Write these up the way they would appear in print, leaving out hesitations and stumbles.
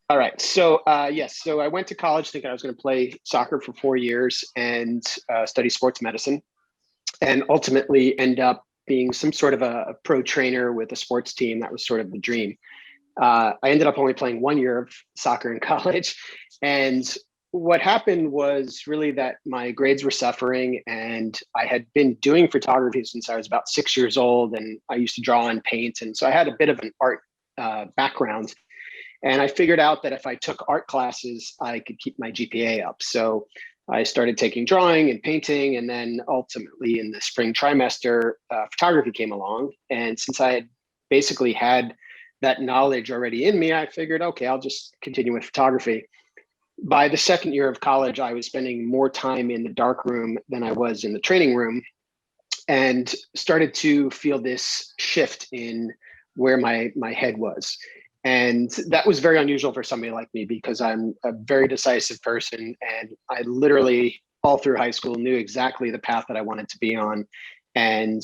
All right. Yes. So I went to college thinking I was going to play soccer for 4 years and study sports medicine, and ultimately end up being some sort of a pro trainer with a sports team. That was sort of the dream. I ended up only playing 1 year of soccer in college. And what happened was really that my grades were suffering, and I had been doing photography since I was about 6 years old. And I used to draw and paint. And so I had a bit of an art background. And I figured out that if I took art classes, I could keep my GPA up. So I started taking drawing and painting. And then ultimately in the spring trimester, photography came along. And since I had basically had that knowledge already in me, I figured, okay, I'll just continue with photography. By the second year of college, I was spending more time in the dark room than I was in the training room, and started to feel this shift in where my head was. And that was very unusual for somebody like me because I'm a very decisive person. And I literally, all through high school, knew exactly the path that I wanted to be on. And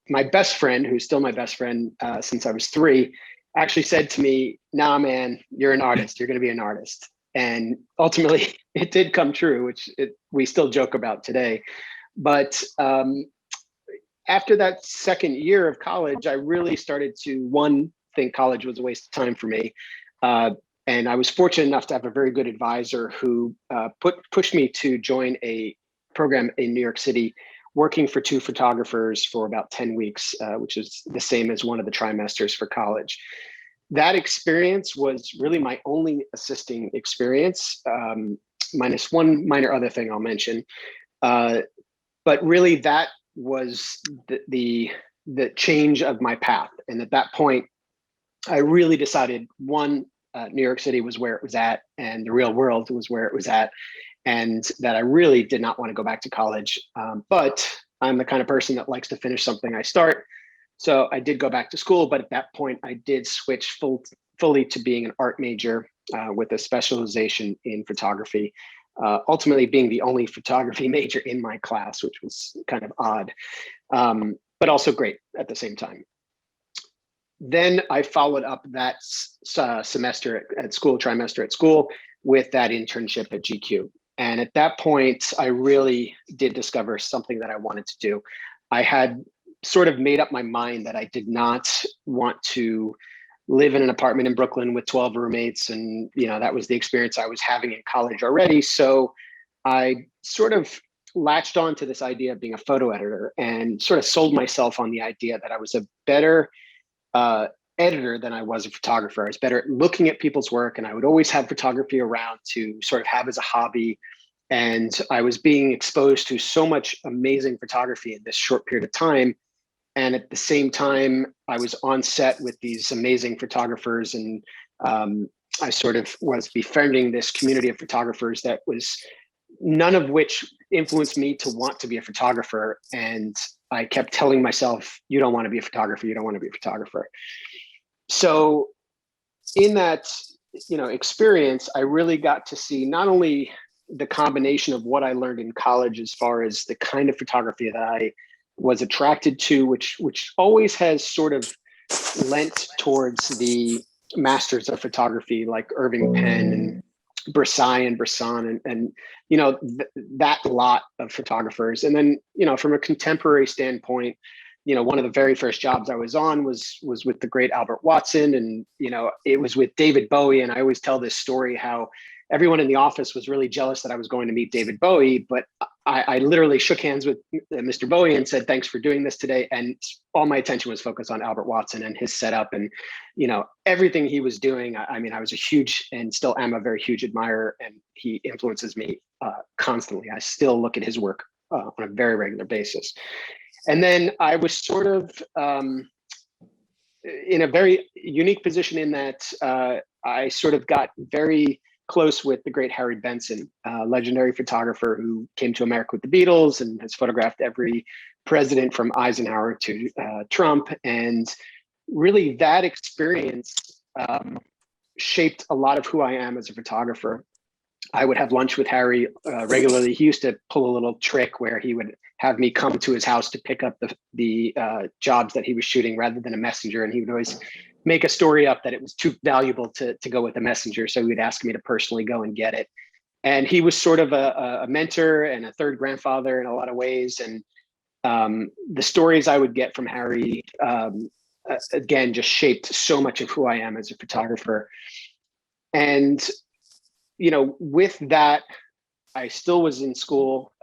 my best friend, who's still my best friend since I was 3, actually said to me, "Nah, man, you're an artist. You're going to be an artist." And ultimately, it did come true, which we still joke about today. But after that second year of college, I really started to, one, think college was a waste of time for me. Uh, and I was fortunate enough to have a very good advisor who pushed me to join a program in New York City, working for 2 photographers for about 10 weeks, which is the same as one of the trimesters for college. That experience was really my only assisting experience, minus one minor other thing I'll mention. Uh, but really, that was the change of my path. And at that point, I really decided, one, New York City was where it was at, and the real world was where it was at, and that I really did not want to go back to college. But I'm the kind of person that likes to finish something I start. So I did go back to school, but at that point, I did switch fully to being an art major with a specialization in photography. Ultimately, being the only photography major in my class, which was kind of odd, but also great at the same time. Then I followed up that semester at school, trimester at school, with that internship at GQ. And at that point, I really did discover something that I wanted to do. I had sort of made up my mind that I did not want to live in an apartment in Brooklyn with 12 roommates. And, that was the experience I was having in college already. So I sort of latched on to this idea of being a photo editor and sort of sold myself on the idea that I was a better uh, editor than I was a photographer. I was better at looking at people's work, and I would always have photography around to sort of have as a hobby. And I was being exposed to so much amazing photography in this short period of time. And at the same time, I was on set with these amazing photographers, and I sort of was befriending this community of photographers that was, none of which influenced me to want to be a photographer. And I kept telling myself, you don't want to be a photographer, you don't want to be a photographer. So in that, experience, I really got to see not only the combination of what I learned in college as far as the kind of photography that I was attracted to, which always has sort of lent towards the masters of photography like Irving Penn and Bresson and Bresson and that lot of photographers. And then, from a contemporary standpoint, one of the very first jobs I was on was with the great Albert Watson, and it was with David Bowie. And I always tell this story how everyone in the office was really jealous that I was going to meet David Bowie, but I literally shook hands with Mr. Bowie and said, "Thanks for doing this today." And all my attention was focused on Albert Watson and his setup and, everything he was doing. I mean, I was a huge, and still am a very huge admirer, and he influences me constantly. I still look at his work on a very regular basis. And then I was sort of in a very unique position in that I sort of got very close with the great Harry Benson, legendary photographer who came to America with the Beatles and has photographed every president from Eisenhower to Trump. And really that experience shaped a lot of who I am as a photographer. I would have lunch with Harry regularly. He used to pull a little trick where he would have me come to his house to pick up the jobs that he was shooting rather than a messenger. And he would always make a story up that it was too valuable to go with a messenger. So he would ask me to personally go and get it. And he was sort of a mentor and a third grandfather in a lot of ways. And the stories I would get from Harry, again, just shaped so much of who I am as a photographer. And, with that, I still was in school.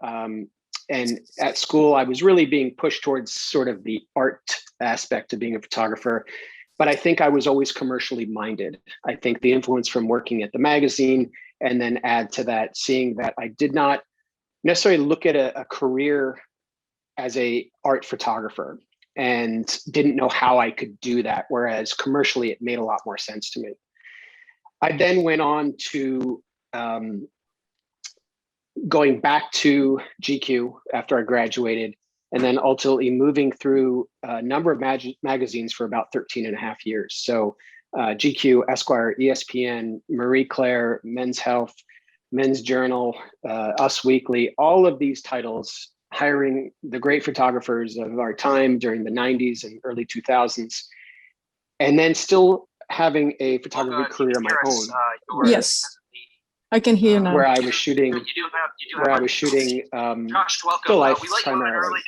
And at school, I was really being pushed towards sort of the art aspect of being a photographer. But I think I was always commercially minded. I think the influence from working at the magazine, and then add to that, seeing that I did not necessarily look at a career as a art photographer and didn't know how I could do that. Whereas commercially, it made a lot more sense to me. I then went on to going back to GQ after I graduated, and then ultimately moving through a number of magazines for about 13 and a half years. So GQ, Esquire, ESPN, Marie Claire, Men's Health, Men's Journal, Us Weekly, all of these titles, hiring the great photographers of our time during the 90s and early 2000s, and then still having a photography career of my own. Yes, I can hear you now. Where I was shooting, still life primarily.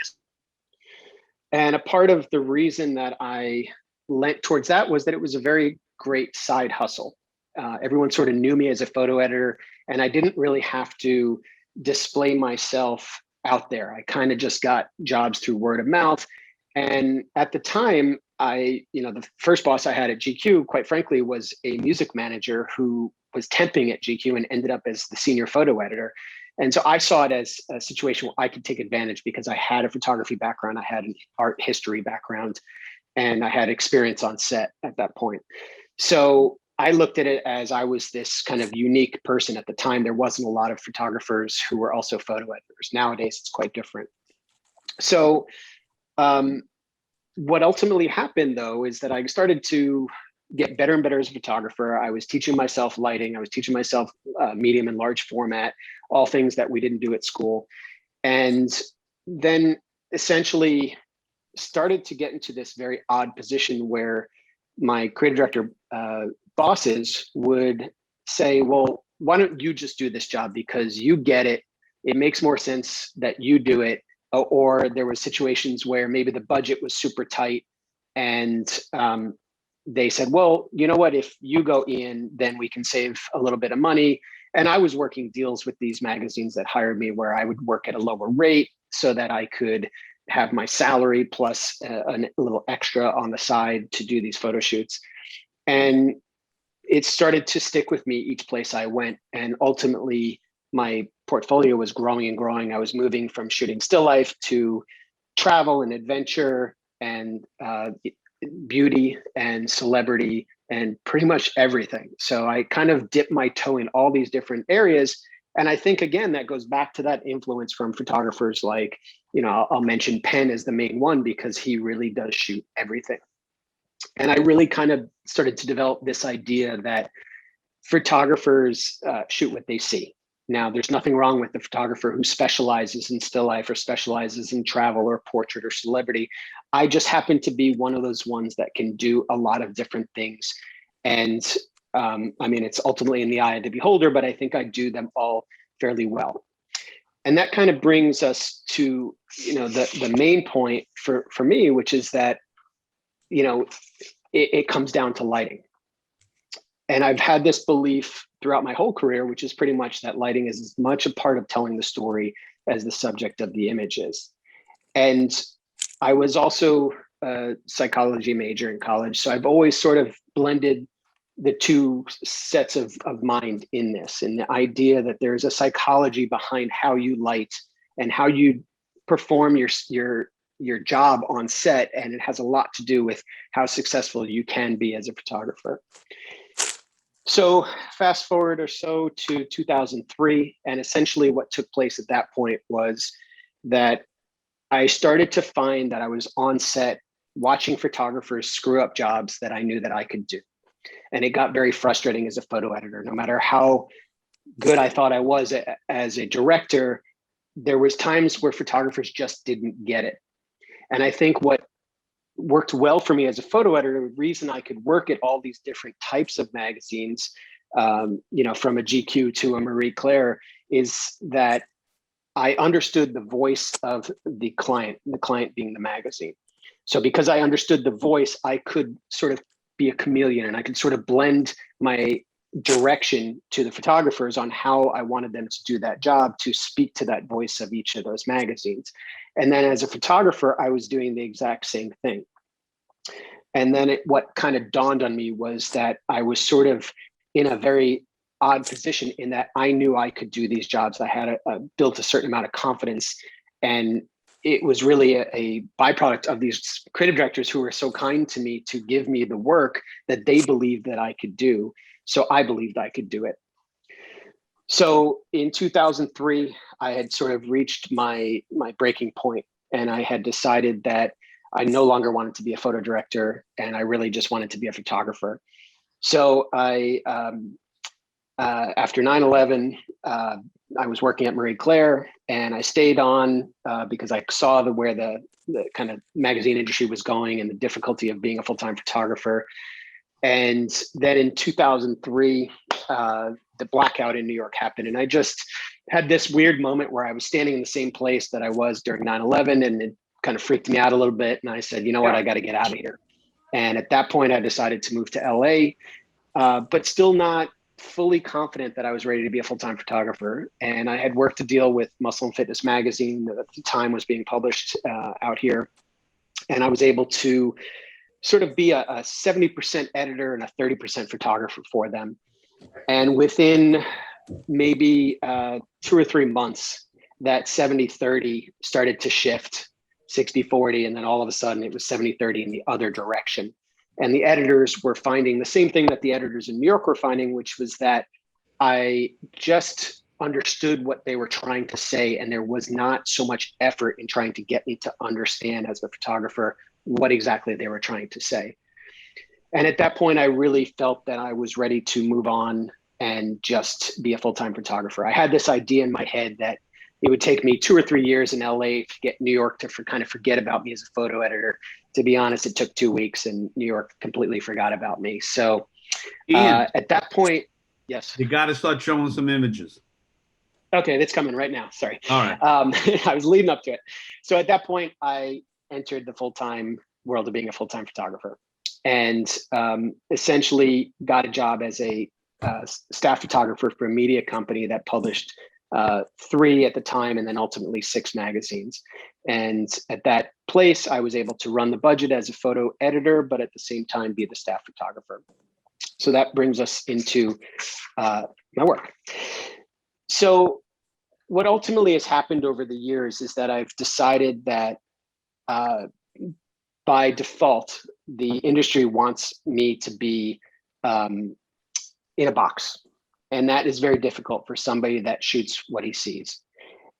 And a part of the reason that I lent towards that was that it was a very great side hustle. Everyone sort of knew me as a photo editor, and I didn't really have to display myself out there. I kind of just got jobs through word of mouth. And at the time, the first boss I had at GQ, quite frankly, was a music manager who was temping at GQ and ended up as the senior photo editor. And so I saw it as a situation where I could take advantage because I had a photography background, I had an art history background, and I had experience on set at that point. So I looked at it as I was this kind of unique person at the time. There wasn't a lot of photographers who were also photo editors. Nowadays, it's quite different. So what ultimately happened, though, is that I started to get better and better as a photographer. I was teaching myself lighting. I was teaching myself medium and large format, all things that we didn't do at school. And then essentially started to get into this very odd position where my creative director bosses would say, well, why don't you just do this job because you get it. It makes more sense that you do it. Or there were situations where maybe the budget was super tight and they said, well, you know what, if you go in, then we can save a little bit of money. And I was working deals with these magazines that hired me where I would work at a lower rate so that I could have my salary plus a little extra on the side to do these photo shoots. And it started to stick with me each place I went. And ultimately, my portfolio was growing and growing. I was moving from shooting still life to travel and adventure and beauty and celebrity and pretty much everything. So I kind of dipped my toe in all these different areas. And I think, again, that goes back to that influence from photographers like, I'll mention Penn as the main one because he really does shoot everything. And I really kind of started to develop this idea that photographers shoot what they see. Now, there's nothing wrong with the photographer who specializes in still life or specializes in travel or portrait or celebrity. I just happen to be one of those ones that can do a lot of different things. And it's ultimately in the eye of the beholder, but I think I do them all fairly well. And that kind of brings us to, the main point for me, which is that, it comes down to lighting. And I've had this belief throughout my whole career, which is pretty much that lighting is as much a part of telling the story as the subject of the image is. And I was also a psychology major in college. So I've always sort of blended the two sets of mind in this, and the idea that there's a psychology behind how you light and how you perform your job on set. And it has a lot to do with how successful you can be as a photographer. So fast forward or so to 2003, and essentially what took place at that point was that I started to find that I was on set watching photographers screw up jobs that I knew that I could do. And it got very frustrating as a photo editor. No matter how good I thought I was as a director, there was times where photographers just didn't get it. And I think what worked well for me as a photo editor, the reason I could work at all these different types of magazines, from a GQ to a Marie Claire, is that I understood the voice of the client being the magazine. So because I understood the voice, I could sort of be a chameleon, and I could sort of blend my direction to the photographers on how I wanted them to do that job to speak to that voice of each of those magazines. And then as a photographer, I was doing the exact same thing. And then what kind of dawned on me was that I was sort of in a very odd position in that I knew I could do these jobs. I had built a certain amount of confidence, and it was really a byproduct of these creative directors who were so kind to me to give me the work that they believed that I could do. So I believed I could do it. So in 2003, I had sort of reached my breaking point, and I had decided that I no longer wanted to be a photo director, and I really just wanted to be a photographer. So I, after 9/11, I was working at Marie Claire, and I stayed on because I saw where the kind of magazine industry was going and the difficulty of being a full-time photographer. And then in 2003, the blackout in New York happened. And I just had this weird moment where I was standing in the same place that I was during 9/11, and it kind of freaked me out a little bit. And I said, you know what, I got to get out of here. And at that point, I decided to move to LA, but still not fully confident that I was ready to be a full-time photographer. And I had worked a deal with Muscle and Fitness magazine that at the time was being published out here. And I was able to sort of be a 70% editor and a 30% photographer for them. And within maybe 2 or 3 months, that 70-30 started to shift, 60-40, and then all of a sudden it was 70-30 in the other direction. And the editors were finding the same thing that the editors in New York were finding, which was that I just understood what they were trying to say, and there was not so much effort in trying to get me to understand as a photographer what exactly they were trying to say. And at that point, I really felt that I was ready to move on and just be a full-time photographer. I had this idea in my head that it would take me 2 or 3 years in LA to get New York to kind of forget about me as a photo editor. To be honest, it took 2 weeks and New York completely forgot about me. So at that point, yes. You got to start showing some images. Okay, that's coming right now. Sorry. All right. I was leading up to it. So at that point, I entered the full-time world of being a full-time photographer, and essentially got a job as a staff photographer for a media company that published 3 at the time, and then ultimately 6 magazines. And at that place, I was able to run the budget as a photo editor, but at the same time be the staff photographer. So that brings us into my work. So what ultimately has happened over the years is that I've decided that by default, the industry wants me to be in a box. And that is very difficult for somebody that shoots what he sees.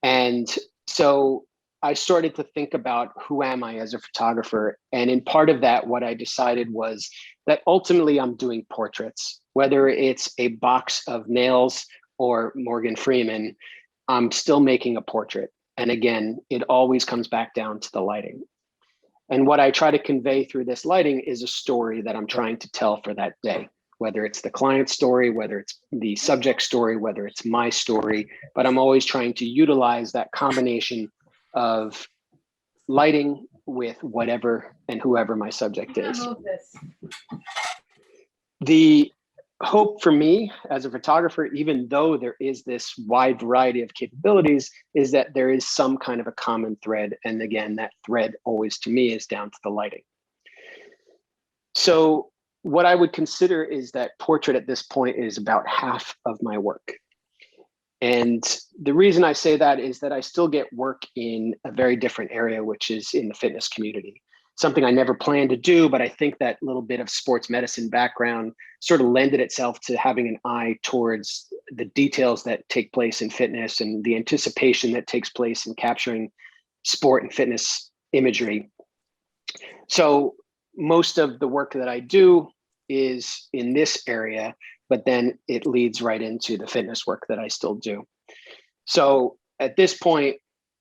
And so I started to think about, who am I as a photographer? And in part of that, what I decided was that ultimately I'm doing portraits, whether it's a box of nails or Morgan Freeman, I'm still making a portrait. And again, it always comes back down to the lighting. And what I try to convey through this lighting is a story that I'm trying to tell for that day, whether it's the client's story, whether it's the subject story, whether it's my story, but I'm always trying to utilize that combination of lighting with whatever and whoever my subject is. The hope for me as a photographer, even though there is this wide variety of capabilities, is that there is some kind of a common thread. And again, that thread always to me is down to the lighting. So what I would consider is that portrait at this point is about half of my work. And the reason I say that is that I still get work in a very different area, which is in the fitness community. Something I never planned to do, but I think that little bit of sports medicine background sort of lended itself to having an eye towards the details that take place in fitness and the anticipation that takes place in capturing sport and fitness imagery. So most of the work that I do is in this area, but then it leads right into the fitness work that I still do. So at this point,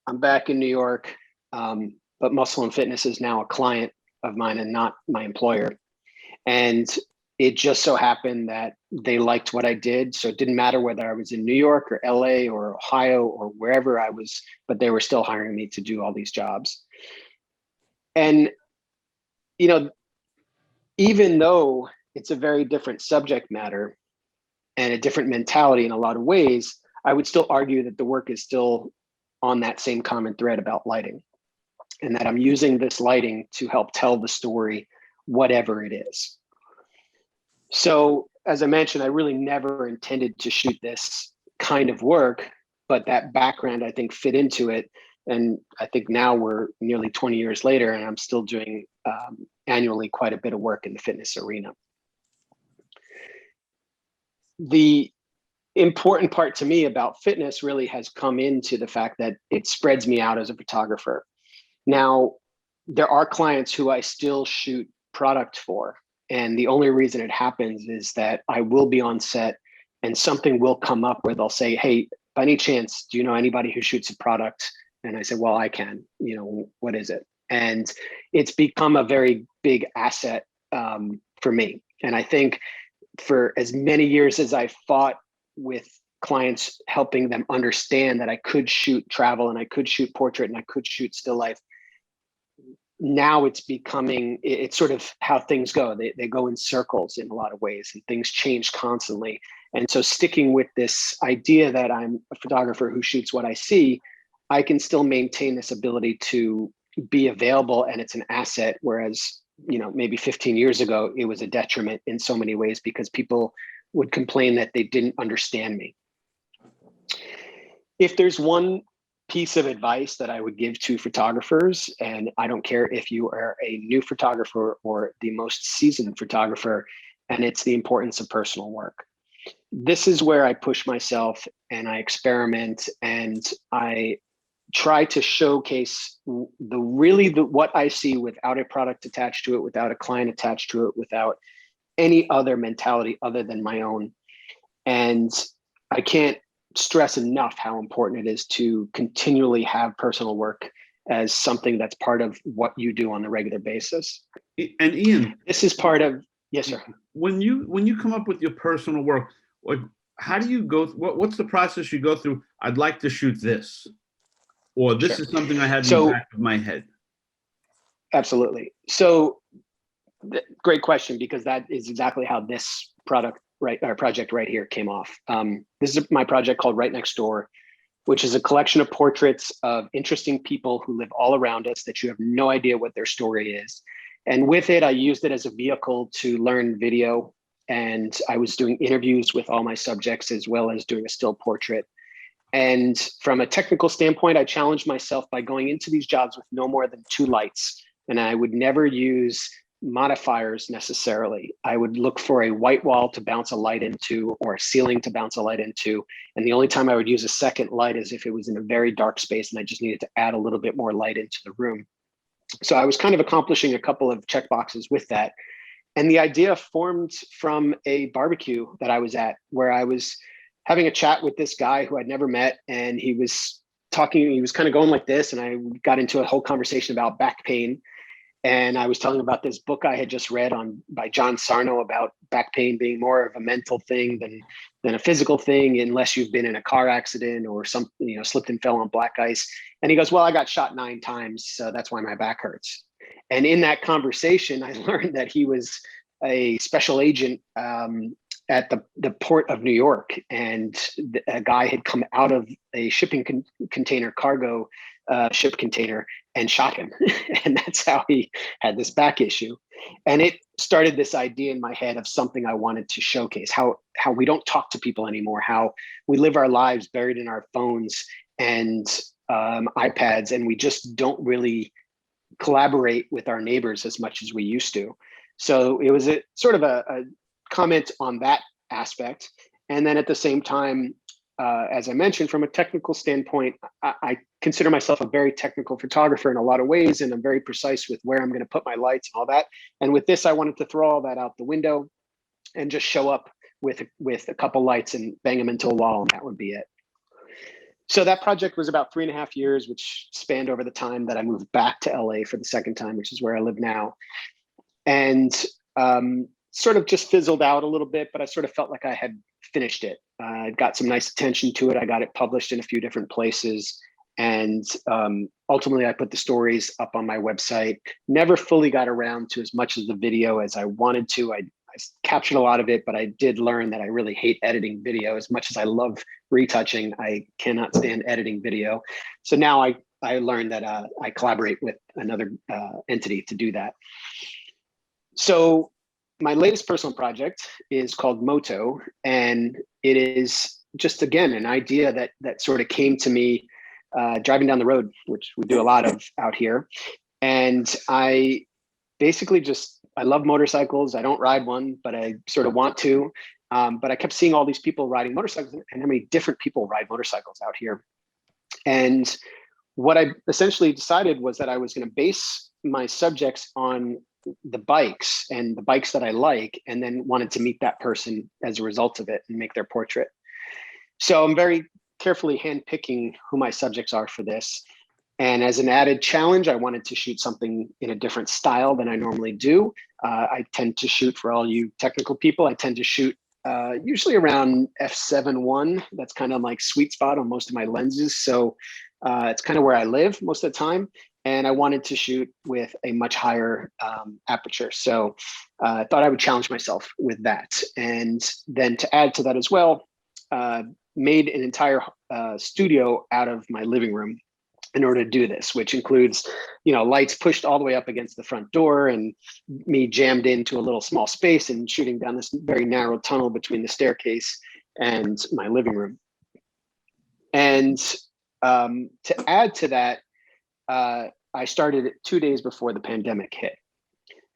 I'm back in New York, but Muscle and Fitness is now a client of mine and not my employer. And it just so happened that they liked what I did. So it didn't matter whether I was in New York or LA or Ohio or wherever I was, but they were still hiring me to do all these jobs. And, you know, even though it's a very different subject matter and a different mentality in a lot of ways, I would still argue that the work is still on that same common thread about lighting, and that I'm using this lighting to help tell the story, whatever it is. So as I mentioned, I really never intended to shoot this kind of work, but that background I think fit into it. And I think now we're nearly 20 years later and I'm still doing annually quite a bit of work in the fitness arena. The important part to me about fitness really has come into the fact that it spreads me out as a photographer. Now, there are clients who I still shoot product for. And the only reason it happens is that I will be on set and something will come up where they'll say, hey, by any chance, do you know anybody who shoots a product? And I say, well, I can, you know, what is it? And it's become a very big asset for me. And I think for as many years as I fought with clients, helping them understand that I could shoot travel and I could shoot portrait and I could shoot still life, now it's becoming, it's sort of how things go. They go in circles in a lot of ways and things change constantly. And so sticking with this idea that I'm a photographer who shoots what I see, I can still maintain this ability to be available and it's an asset. Whereas, you know, maybe 15 years ago, it was a detriment in so many ways because people would complain that they didn't understand me. If there's one piece of advice that I would give to photographers, and I don't care if you are a new photographer or the most seasoned photographer, and it's the importance of personal work. This is where I push myself and I experiment and I try to showcase what I see without a product attached to it, without a client attached to it, without any other mentality other than my own. And I can't stress enough how important it is to continually have personal work as something that's part of what you do on a regular basis. And Ian, this is part of, yes, sir. When you come up with your personal work, how do you go? What's the process you go through? I'd like to shoot this, or this Sure. is something I had in the back of my head. Absolutely. So, great question, because that is exactly how this project right here came off. This is my project called Right Next Door, which is a collection of portraits of interesting people who live all around us that you have no idea what their story is. And with it, I used it as a vehicle to learn video. And I was doing interviews with all my subjects as well as doing a still portrait. And from a technical standpoint, I challenged myself by going into these jobs with no more than 2 lights. And I would never use modifiers necessarily. I would look for a white wall to bounce a light into or a ceiling to bounce a light into. And the only time I would use a second light is if it was in a very dark space and I just needed to add a little bit more light into the room. So I was kind of accomplishing a couple of check boxes with that. And the idea formed from a barbecue that I was at, where I was having a chat with this guy who I'd never met. And he was talking, he was kind of going like this. And I got into a whole conversation about back pain. And I was telling about this book I had just read by John Sarno about back pain being more of a mental thing than a physical thing, unless you've been in a car accident or slipped and fell on black ice. And he goes, well, I got shot 9 times, so that's why my back hurts. And in that conversation, I learned that he was a special agent at the port of New York, and a guy had come out of a shipping container, cargo ship container, and shot him. And that's how he had this back issue. And it started this idea in my head of something I wanted to showcase, how we don't talk to people anymore, how we live our lives buried in our phones and iPads, and we just don't really collaborate with our neighbors as much as we used to. So it was a sort of a comment on that aspect. And then at the same time, as I mentioned, from a technical standpoint, I consider myself a very technical photographer in a lot of ways, and I'm very precise with where I'm going to put my lights and all that. And with this, I wanted to throw all that out the window and just show up with a couple lights and bang them into a wall, and that would be it. So that project was about 3.5 years, which spanned over the time that I moved back to LA for the second time, which is where I live now. And sort of just fizzled out a little bit, but I sort of felt like I had finished it. I got some nice attention to it. I got it published in a few different places. And ultimately, I put the stories up on my website. Never fully got around to as much of the video as I wanted to. I captured a lot of it, but I did learn that I really hate editing video. As much as I love retouching, I cannot stand editing video. So now I learned that I collaborate with another entity to do that. So my latest personal project is called Moto, and it is just, again, an idea that sort of came to me driving down the road, which we do a lot of out here. And I basically I love motorcycles. I don't ride one, but I sort of want to. But I kept seeing all these people riding motorcycles, and how many different people ride motorcycles out here. And what I essentially decided was that I was going to base my subjects on the bikes and the bikes that I like, and then wanted to meet that person as a result of it and make their portrait. So I'm very carefully handpicking who my subjects are for this. And as an added challenge, I wanted to shoot something in a different style than I normally do. I tend to shoot, for all you technical people, I tend to shoot usually around f7.1. That's kind of like sweet spot on most of my lenses. So it's kind of where I live most of the time. And I wanted to shoot with a much higher aperture. So I thought I would challenge myself with that. And then to add to that as well, made an entire studio out of my living room in order to do this, which includes, lights pushed all the way up against the front door and me jammed into a little small space and shooting down this very narrow tunnel between the staircase and my living room. And to add to that, I started it 2 days before the pandemic hit.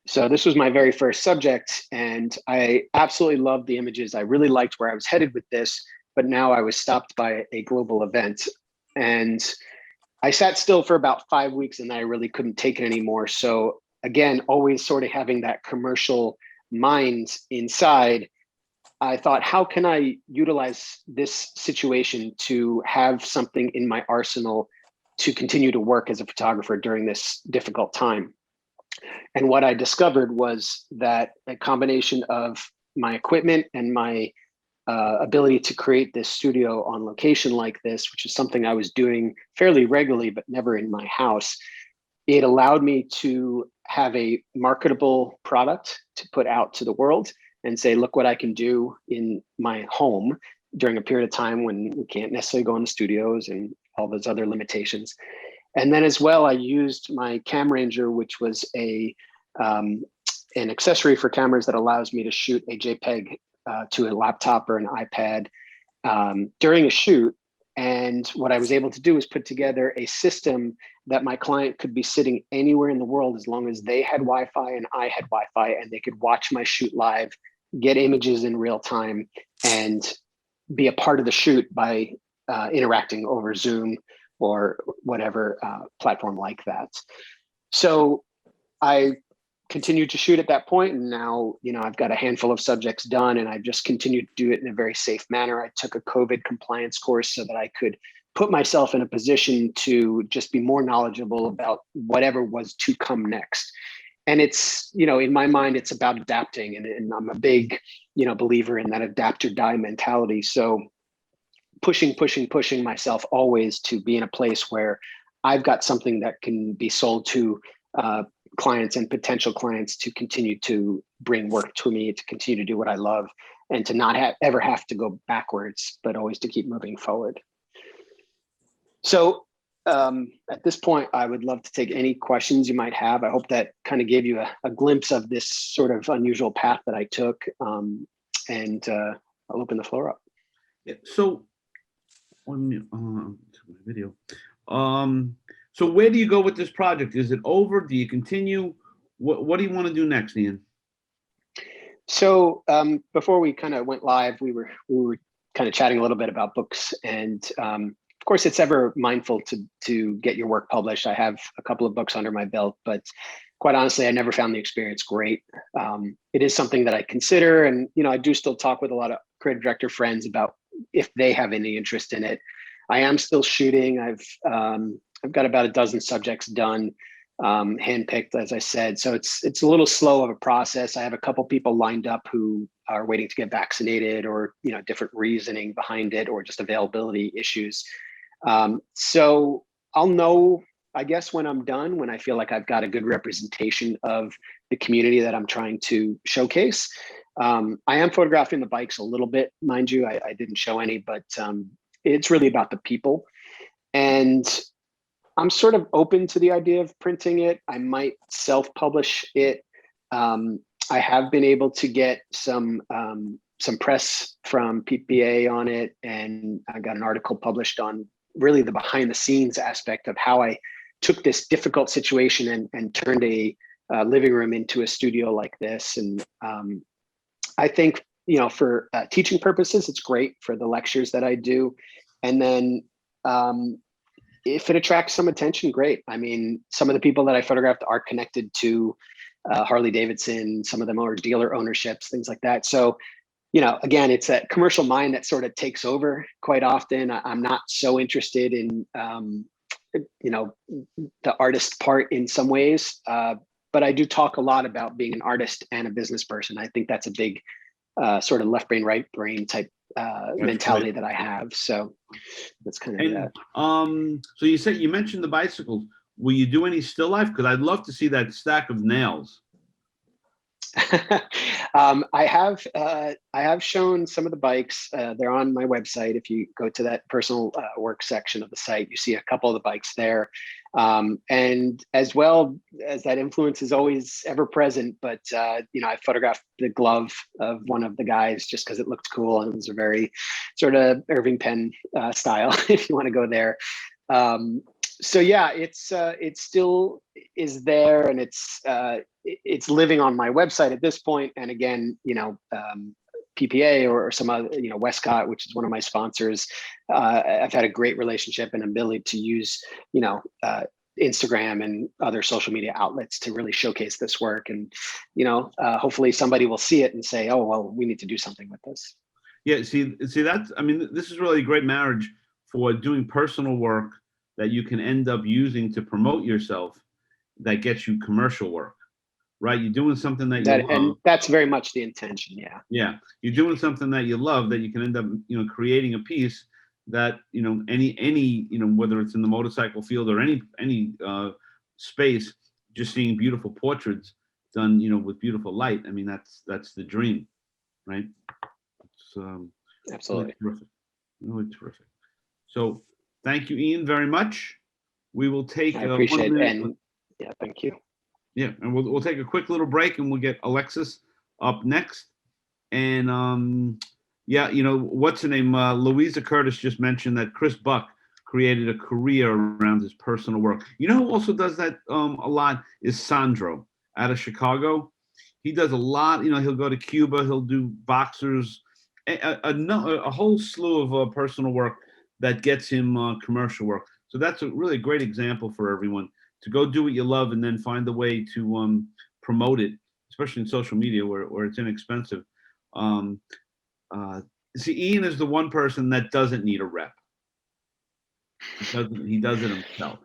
So this was my very first subject, and I absolutely loved the images. I really liked where I was headed with this, but now I was stopped by a global event. And I sat still for about 5 weeks, and I really couldn't take it anymore. So again, always sort of having that commercial mind inside, I thought, how can I utilize this situation to have something in my arsenal to continue to work as a photographer during this difficult time? And what I discovered was that a combination of my equipment and my ability to create this studio on location like this, which is something I was doing fairly regularly, but never in my house, it allowed me to have a marketable product to put out to the world and say, look what I can do in my home during a period of time when we can't necessarily go into studios and all those other limitations. And then as well, I used my Cam Ranger, which was an accessory for cameras that allows me to shoot a JPEG to a laptop or an iPad during a shoot. And what I was able to do is put together a system that my client could be sitting anywhere in the world as long as they had Wi-Fi and I had Wi-Fi, and they could watch my shoot live, get images in real time, and be a part of the shoot by interacting over Zoom or whatever platform like that. So I continued to shoot at that point, and now I've got a handful of subjects done, and I've just continued to do it in a very safe manner. I took a COVID compliance course so that I could put myself in a position to just be more knowledgeable about whatever was to come next. And it's, in my mind, it's about adapting, and I'm a big believer in that adapt or die mentality. So pushing myself always to be in a place where I've got something that can be sold to clients and potential clients to continue to bring work to me, to continue to do what I love, and to not ever have to go backwards, but always to keep moving forward. So at this point, I would love to take any questions you might have. I hope that kind of gave you a glimpse of this sort of unusual path that I took, and I'll open the floor up. Yeah, so on my video. So where do you go with this project? Is it over? Do you continue? What do you want to do next, Ian? So before we kind of went live, we were kind of chatting a little bit about books, and of course, it's ever mindful to get your work published. I have a couple of books under my belt, but quite honestly, I never found the experience great. It is something that I consider, and I do still talk with a lot of creative director friends about if they have any interest in it. I am still shooting. I've got about a dozen subjects done, handpicked, as I said. So it's a little slow of a process. I have a couple people lined up who are waiting to get vaccinated, or different reasoning behind it, or just availability issues. So I'll know, I guess, when I'm done, when I feel like I've got a good representation of the community that I'm trying to showcase. I am photographing the bikes a little bit, mind you. I didn't show any, but it's really about the people. And I'm sort of open to the idea of printing it. I might self-publish it. I have been able to get some press from PPA on it, and I got an article published on really the behind the scenes aspect of how I took this difficult situation and turned a living room into a studio like this. And I think, for teaching purposes, it's great for the lectures that I do. And then if it attracts some attention, great. I mean, some of the people that I photographed are connected to Harley Davidson. Some of them are dealer ownerships, things like that. So, again, it's that commercial mind that sort of takes over quite often. I'm not so interested in, the artist part in some ways, but I do talk a lot about being an artist and a business person. I think that's a big sort of left brain, right brain type mentality that I have. So that's kind of that. So you mentioned the bicycles. Will you do any still life? Because I'd love to see that stack of nails. I have shown some of the bikes. They're on my website. If you go to that personal work section of the site, you see a couple of the bikes there. And as well as that influence is always ever present, but I photographed the glove of one of the guys just because it looked cool, and it was a very sort of Irving Penn style, if you want to go there. So yeah, it still is there, and it's living on my website at this point. And again, PPA or some other, Westcott, which is one of my sponsors. I've had a great relationship and ability to use, Instagram and other social media outlets to really showcase this work. And, hopefully somebody will see it and say, oh, well, we need to do something with this. Yeah, see that's, I mean, this is really a great marriage for doing personal work that you can end up using to promote yourself, that gets you commercial work, right? You're doing something that you love. And that's very much the intention. Yeah. Yeah. You're doing something that you love, that you can end up, creating a piece that, any, whether it's in the motorcycle field or any space, just seeing beautiful portraits done, with beautiful light. I mean, that's the dream, right? It's Absolutely. really terrific. Really terrific. So thank you, Ian, very much. We will take I appreciate it. And yeah, thank you. Yeah, and we'll take a quick little break, and we'll get Alexis up next. And yeah, what's her name? Louisa Curtis just mentioned that Chris Buck created a career around his personal work. You know who also does that a lot is Sandro out of Chicago. He does a lot. He'll go to Cuba. He'll do boxers, a whole slew of personal work that gets him commercial work. So that's a really great example for everyone to go do what you love and then find a way to promote it, especially in social media where it's inexpensive. See, Ian is the one person that doesn't need a rep. He does it himself.